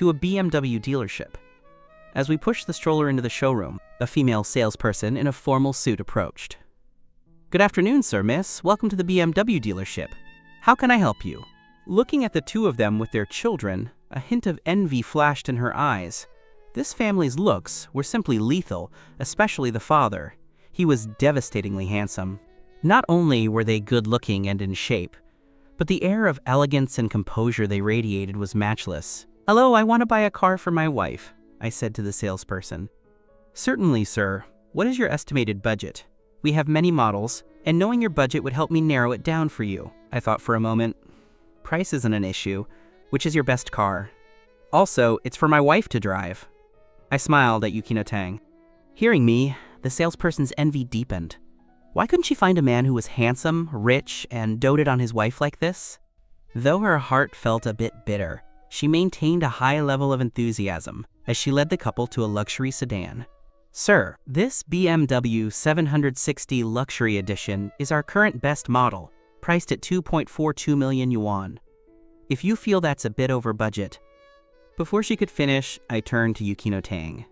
to a BMW dealership. As we pushed the stroller into the showroom, a female salesperson in a formal suit approached. "Good afternoon, sir, miss. Welcome to the BMW dealership. How can I help you?" Looking at the two of them with their children, a hint of envy flashed in her eyes. This family's looks were simply lethal, especially the father. He was devastatingly handsome. Not only were they good-looking and in shape, but the air of elegance and composure they radiated was matchless. "Hello, I want to buy a car for my wife," I said to the salesperson. "Certainly, sir. What is your estimated budget? We have many models, and knowing your budget would help me narrow it down for you." I thought for a moment. Price isn't an issue. Which is your best car? Also, it's for my wife to drive. I smiled at Yukino Tang. Hearing me, the salesperson's envy deepened. Why couldn't she find a man who was handsome, rich, and doted on his wife like this? Though her heart felt a bit bitter, she maintained a high level of enthusiasm as she led the couple to a luxury sedan. "Sir, this BMW 760 Luxury Edition is our current best model, priced at 2.42 million yuan. If you feel that's a bit over budget." Before she could finish, I turned to Yukino Tang.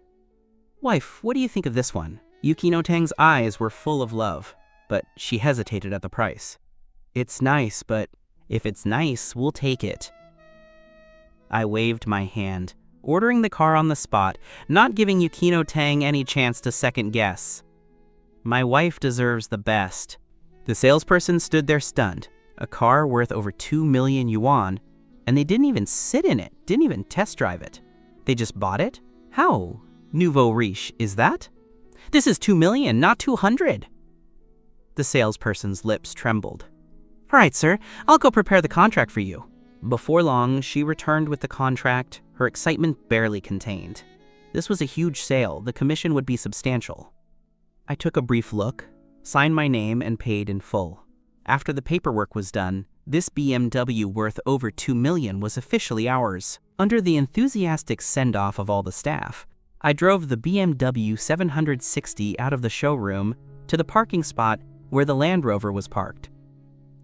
"Wife, what do you think of this one?" Yukino Tang's eyes were full of love, but she hesitated at the price. "It's nice, but if it's nice, we'll take it." I waved my hand, ordering the car on the spot, not giving Yukino Tang any chance to second guess. My wife deserves the best. The salesperson stood there stunned, a car worth over 2 million yuan, and they didn't even sit in it, didn't even test drive it. They just bought it? How nouveau riche is that? "This is 2 million, not 200. The salesperson's lips trembled. "All right, sir, I'll go prepare the contract for you." Before long, she returned with the contract, her excitement barely contained. This was a huge sale. The commission would be substantial. I took a brief look, signed my name, and paid in full. After the paperwork was done, this BMW worth over 2 million was officially ours. Under the enthusiastic send-off of all the staff, I drove the BMW 760 out of the showroom to the parking spot where the Land Rover was parked.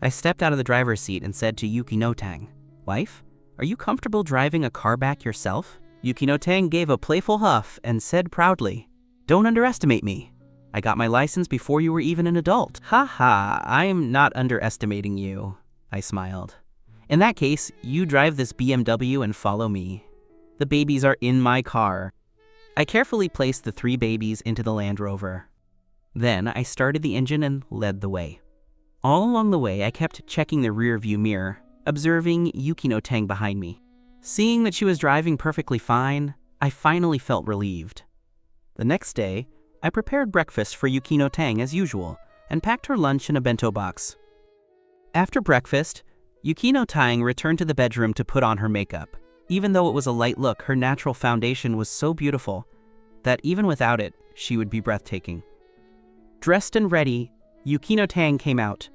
I stepped out of the driver's seat and said to Yukino Tang, "Wife, are you comfortable driving a car back yourself?" Yukino Tang gave a playful huff and said proudly, "Don't underestimate me. I got my license before you were even an adult." "Ha ha, I'm not underestimating you," I smiled. "In that case, you drive this BMW and follow me. The babies are in my car." I carefully placed the 3 babies into the Land Rover. Then I started the engine and led the way. All along the way, I kept checking the rear-view mirror, observing Yukino Tang behind me. Seeing that she was driving perfectly fine, I finally felt relieved. The next day, I prepared breakfast for Yukino Tang as usual and packed her lunch in a bento box. After breakfast, Yukino Tang returned to the bedroom to put on her makeup. Even though it was a light look, her natural foundation was so beautiful that even without it, she would be breathtaking. Dressed and ready, Yukino Tang came out.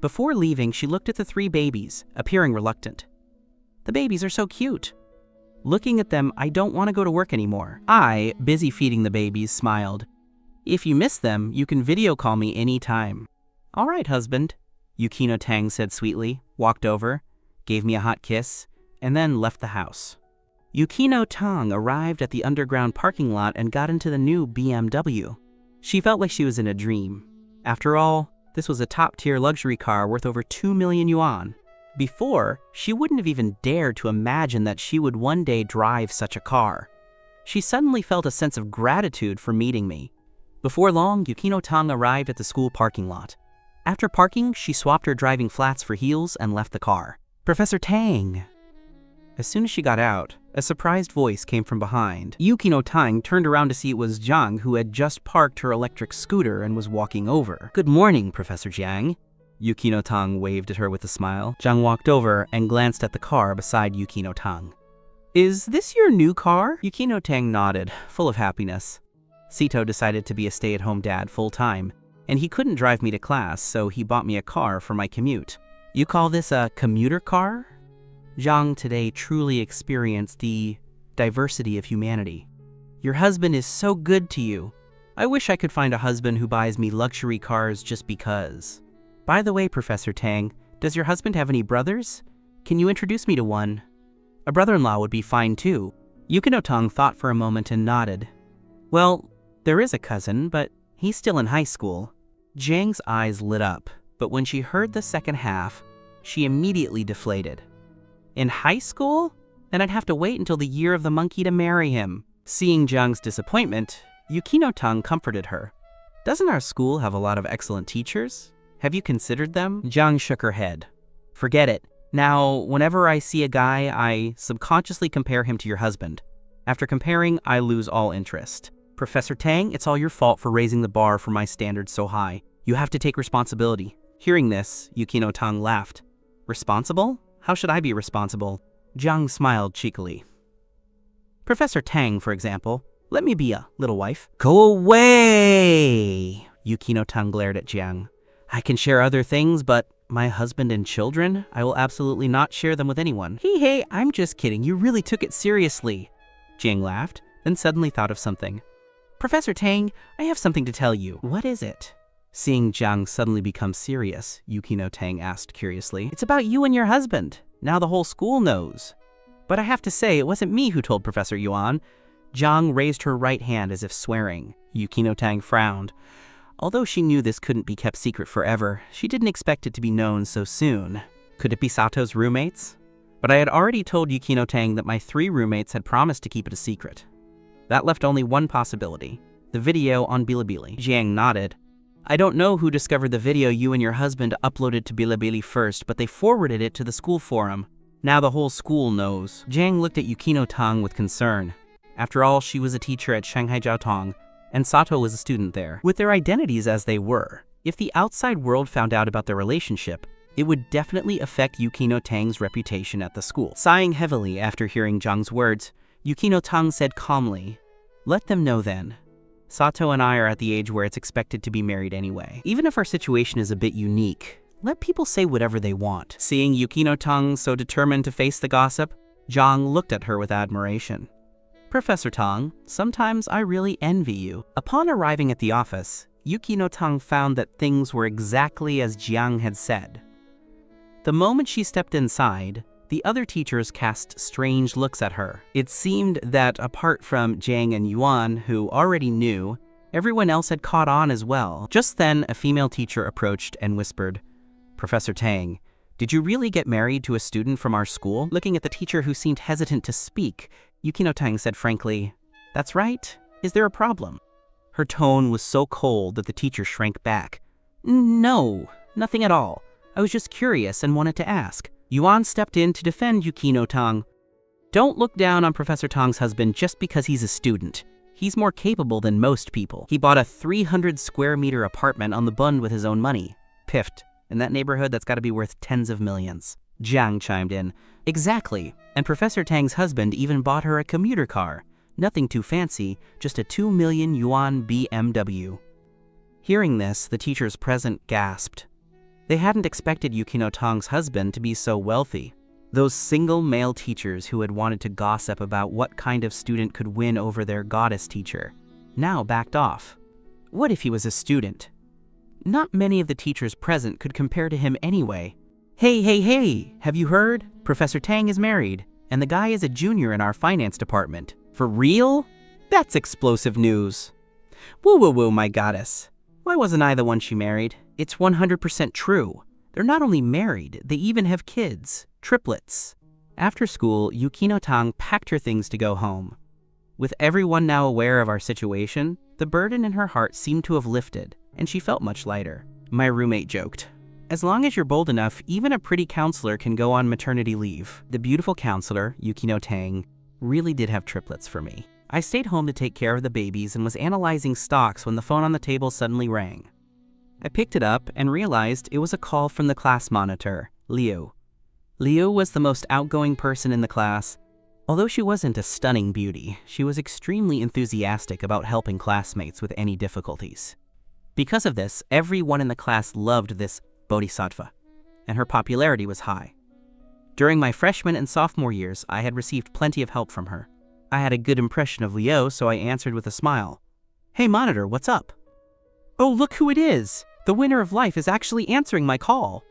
Before leaving, she looked at the 3 babies, appearing reluctant. "The babies are so cute." Looking at them, I don't want to go to work anymore. I, busy feeding the babies, smiled. "If you miss them, you can video call me anytime." "All right, husband," Yukino Tang said sweetly, walked over, gave me a hot kiss, and then left the house. Yukino Tang arrived at the underground parking lot and got into the new BMW. She felt like she was in a dream. After all, this was a top-tier luxury car worth over 2 million yuan. Before, she wouldn't have even dared to imagine that she would one day drive such a car. She suddenly felt a sense of gratitude for meeting me. Before long, Yukino Tang arrived at the school parking lot. After parking, she swapped her driving flats for heels and left the car. "Professor Tang." As soon as she got out, a surprised voice came from behind. Yukino Tang turned around to see it was Jiang, who had just parked her electric scooter and was walking over. "Good morning, Professor Jiang." Yukino Tang waved at her with a smile. Jiang walked over and glanced at the car beside Yukino Tang. "Is this your new car?" Yukino Tang nodded, full of happiness. Sito decided to be a stay-at-home dad full-time, and he couldn't drive me to class, so he bought me a car for my commute. "You call this a commuter car?" Jiang today truly experienced the diversity of humanity. "Your husband is so good to you. I wish I could find a husband who buys me luxury cars just because." "By the way, Professor Tang, does your husband have any brothers? Can you introduce me to one?" "A brother-in-law would be fine too. Yukino Tong thought for a moment and nodded. Well, there is a cousin, but he's still in high school. Jiang's eyes lit up, but when she heard the second half, she immediately deflated. In high school? Then I'd have to wait until the year of the monkey to marry him. Seeing Jiang's disappointment, Yukino Tong comforted her. Doesn't our school have a lot of excellent teachers? Have you considered them? Jiang shook her head. Forget it. Now, whenever I see a guy, I subconsciously compare him to your husband. After comparing, I lose all interest. Professor Tang, it's all your fault for raising the bar for my standards so high. You have to take responsibility. Hearing this, Yukino Tong laughed. Responsible? How should I be responsible? Jiang smiled cheekily. Professor Tang, for example. Let me be a little wife. Go away! Yukino Tong glared at Jiang. I can share other things, but my husband and children? I will absolutely not share them with anyone. Hey, I'm just kidding. You really took it seriously. Jiang laughed, then suddenly thought of something. Professor Tang, I have something to tell you. What is it? Seeing Jiang suddenly become serious, Yukino Tang asked curiously. It's about you and your husband. Now the whole school knows. But I have to say, it wasn't me who told Professor Yuan. Jiang raised her right hand as if swearing. Yukino Tang frowned. Although she knew this couldn't be kept secret forever, she didn't expect it to be known so soon. Could it be Sato's roommates? But I had already told Yukino Tang that my 3 roommates had promised to keep it a secret. That left only one possibility, the video on Bilibili. Jiang nodded. I don't know who discovered the video you and your husband uploaded to Bilibili first, but they forwarded it to the school forum. Now the whole school knows. Jiang looked at Yukino Tang with concern. After all, she was a teacher at Shanghai Jiaotong, and Sato was a student there. With their identities as they were, if the outside world found out about their relationship, it would definitely affect Yukino Tang's reputation at the school. Sighing heavily after hearing Jiang's words, Yukino Tang said calmly, Let them know then. Sato and I are at the age where it's expected to be married anyway. Even if our situation is a bit unique, let people say whatever they want. Seeing Yukino Tang so determined to face the gossip, Jiang looked at her with admiration. Professor Tang, sometimes I really envy you. Upon arriving at the office, Yukino Tang found that things were exactly as Jiang had said. The moment she stepped inside, the other teachers cast strange looks at her. It seemed that apart from Jiang and Yuan, who already knew, everyone else had caught on as well. Just then, a female teacher approached and whispered, Professor Tang, did you really get married to a student from our school? Looking at the teacher who seemed hesitant to speak, Yukino Tang said frankly, That's right. Is there a problem? Her tone was so cold that the teacher shrank back. No, nothing at all. I was just curious and wanted to ask. Yuan stepped in to defend Yukino Tang. Don't look down on Professor Tang's husband just because he's a student. He's more capable than most people. He bought a 300 square meter apartment on the Bund with his own money. Piffed. In that neighborhood, that's got to be worth tens of millions. Jiang chimed in. Exactly. And Professor Tang's husband even bought her a commuter car. Nothing too fancy, just a 2 million yuan BMW. Hearing this, the teachers present gasped. They hadn't expected Yukino Tang's husband to be so wealthy. Those single male teachers who had wanted to gossip about what kind of student could win over their goddess teacher now backed off. What if he was a student? Not many of the teachers present could compare to him anyway. Hey, have you heard? Professor Tang is married, and the guy is a junior in our finance department. For real? That's explosive news. Woo, my goddess. Why wasn't I the one she married? It's 100% true. They're not only married, they even have kids, triplets. After school, Yukino Tang packed her things to go home. With everyone now aware of our situation, the burden in her heart seemed to have lifted, and she felt much lighter. My roommate joked, As long as you're bold enough, even a pretty counselor can go on maternity leave. The beautiful counselor, Yukino Tang, really did have triplets for me. I stayed home to take care of the babies and was analyzing stocks when the phone on the table suddenly rang. I picked it up and realized it was a call from the class monitor, Liu. Liu was the most outgoing person in the class. Although she wasn't a stunning beauty, she was extremely enthusiastic about helping classmates with any difficulties. Because of this, everyone in the class loved this bodhisattva, and her popularity was high. During my freshman and sophomore years, I had received plenty of help from her. I had a good impression of Liu, so I answered with a smile. Hey monitor, what's up? Oh, look who it is! The winner of life is actually answering my call.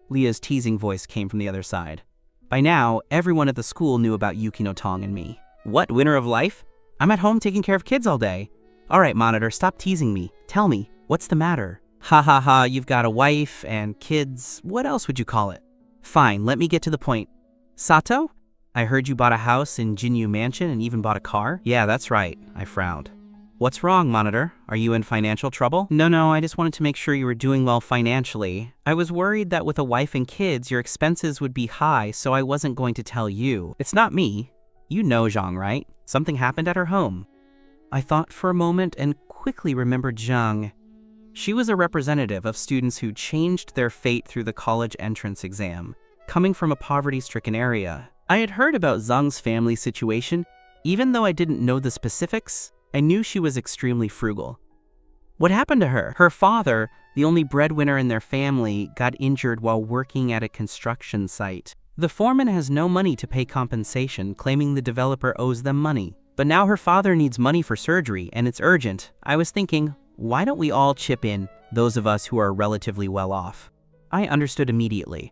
Liu's teasing voice came from the other side. By now, everyone at the school knew about Yukino Tang and me. What, winner of life? I'm at home taking care of kids all day. All right, monitor, stop teasing me. Tell me, what's the matter? Ha ha ha, you've got a wife and kids. What else would you call it? Fine, let me get to the point. Sato? I heard you bought a house in Jinyu Mansion and even bought a car? Yeah, that's right. I frowned. What's wrong, monitor? Are you in financial trouble? No, I just wanted to make sure you were doing well financially. I was worried that with a wife and kids, your expenses would be high, so I wasn't going to tell you. It's not me. You know Zhang, right? Something happened at her home. I thought for a moment and quickly remembered Zhang. She was a representative of students who changed their fate through the college entrance exam, coming from a poverty-stricken area. I had heard about Zhang's family situation. Even though I didn't know the specifics, I knew she was extremely frugal. What happened to her? Her father, the only breadwinner in their family, got injured while working at a construction site. The foreman has no money to pay compensation, claiming the developer owes them money. But now her father needs money for surgery, and it's urgent. I was thinking, why don't we all chip in, those of us who are relatively well off? I understood immediately.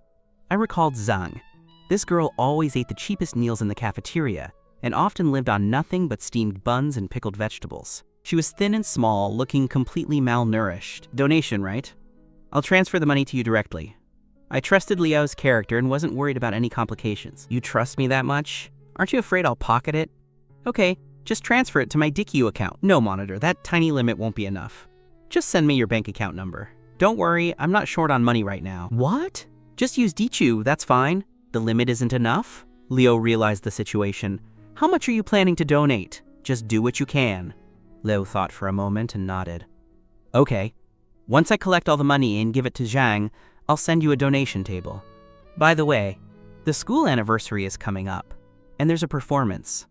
I recalled Zhang. This girl always ate the cheapest meals in the cafeteria, and often lived on nothing but steamed buns and pickled vegetables. She was thin and small, looking completely malnourished. Donation, right? I'll transfer the money to you directly. I trusted Liu's character and wasn't worried about any complications. You trust me that much? Aren't you afraid I'll pocket it? Okay, just transfer it to my DQ account. No, monitor, that tiny limit won't be enough. Just send me your bank account number. Don't worry, I'm not short on money right now. What? Just use Dichu, that's fine. The limit isn't enough? Liu realized the situation. How much are you planning to donate? Just do what you can. Liu thought for a moment and nodded. Okay. Once I collect all the money and give it to Zhang, I'll send you a donation table. By the way, the school anniversary is coming up, and there's a performance.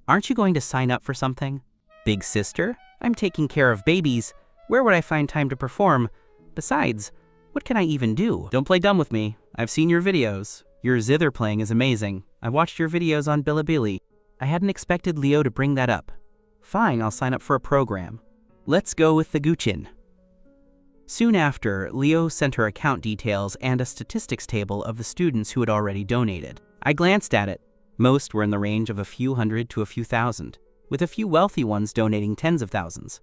Aren't you going to sign up for something? Big sister, I'm taking care of babies. Where would I find time to perform? Besides, what can I even do? Don't play dumb with me. I've seen your videos. Your zither playing is amazing. I've watched your videos on Bilibili. I hadn't expected Liu to bring that up. Fine, I'll sign up for a program. Let's go with the Guqin. Soon after, Liu sent her account details and a statistics table of the students who had already donated. I glanced at it. Most were in the range of a few hundred to a few thousand, with a few wealthy ones donating tens of thousands.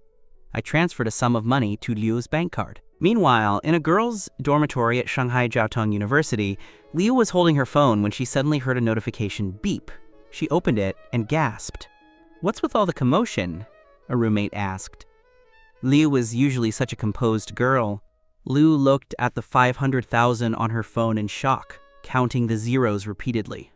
I transferred a sum of money to Liu's bank card. Meanwhile, in a girls' dormitory at Shanghai Jiaotong University, Liu was holding her phone when she suddenly heard a notification beep. She opened it and gasped. What's with all the commotion? A roommate asked. Liu was usually such a composed girl. Liu looked at the 500,000 on her phone in shock, counting the zeros repeatedly.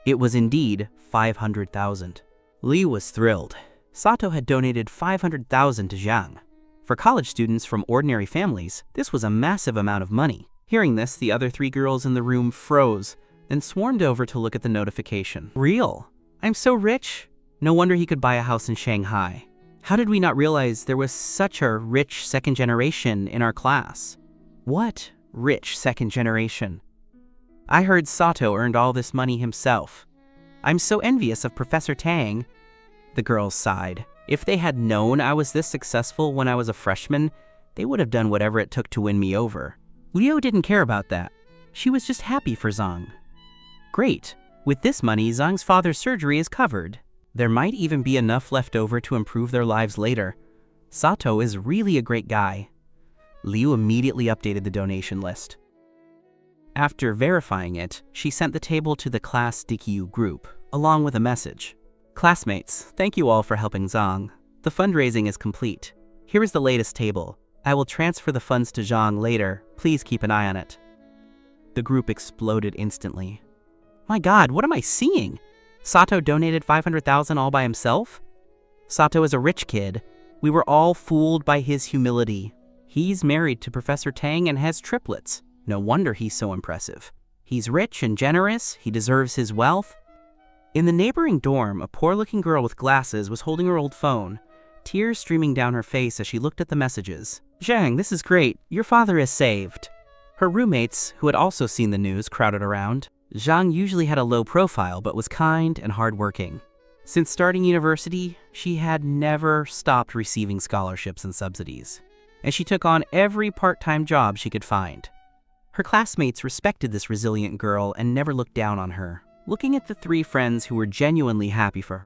It was indeed 500,000. Liu was thrilled. Sato had donated 500,000 to Zhang. For college students from ordinary families, this was a massive amount of money. Hearing this, the other three girls in the room froze, then swarmed over to look at the notification. Real? I'm so rich? No wonder he could buy a house in Shanghai. How did we not realize there was such a rich second generation in our class? What rich second generation? I heard Sato earned all this money himself. I'm so envious of Professor Tang. The girls sighed. If they had known I was this successful when I was a freshman, they would have done whatever it took to win me over. Liu didn't care about that. She was just happy for Zhang. Great. With this money, Zhang's father's surgery is covered. There might even be enough left over to improve their lives later. Sato is really a great guy. Liu immediately updated the donation list. After verifying it, she sent the table to the class DQ group, along with a message. Classmates, thank you all for helping Zhang. The fundraising is complete. Here is the latest table. I will transfer the funds to Zhang later. Please keep an eye on it. The group exploded instantly. My God, what am I seeing? Sato donated 500,000 all by himself? Sato is a rich kid. We were all fooled by his humility. He's married to Professor Tang and has triplets. No wonder he's so impressive. He's rich and generous. He deserves his wealth. In the neighboring dorm, a poor-looking girl with glasses was holding her old phone, tears streaming down her face as she looked at the messages. Zhang, this is great. Your father is saved. Her roommates, who had also seen the news, crowded around. Zhang usually had a low profile but was kind and hardworking. Since starting university, she had never stopped receiving scholarships and subsidies, and she took on every part-time job she could find. Her classmates respected this resilient girl and never looked down on her. Looking at the three friends who were genuinely happy for her,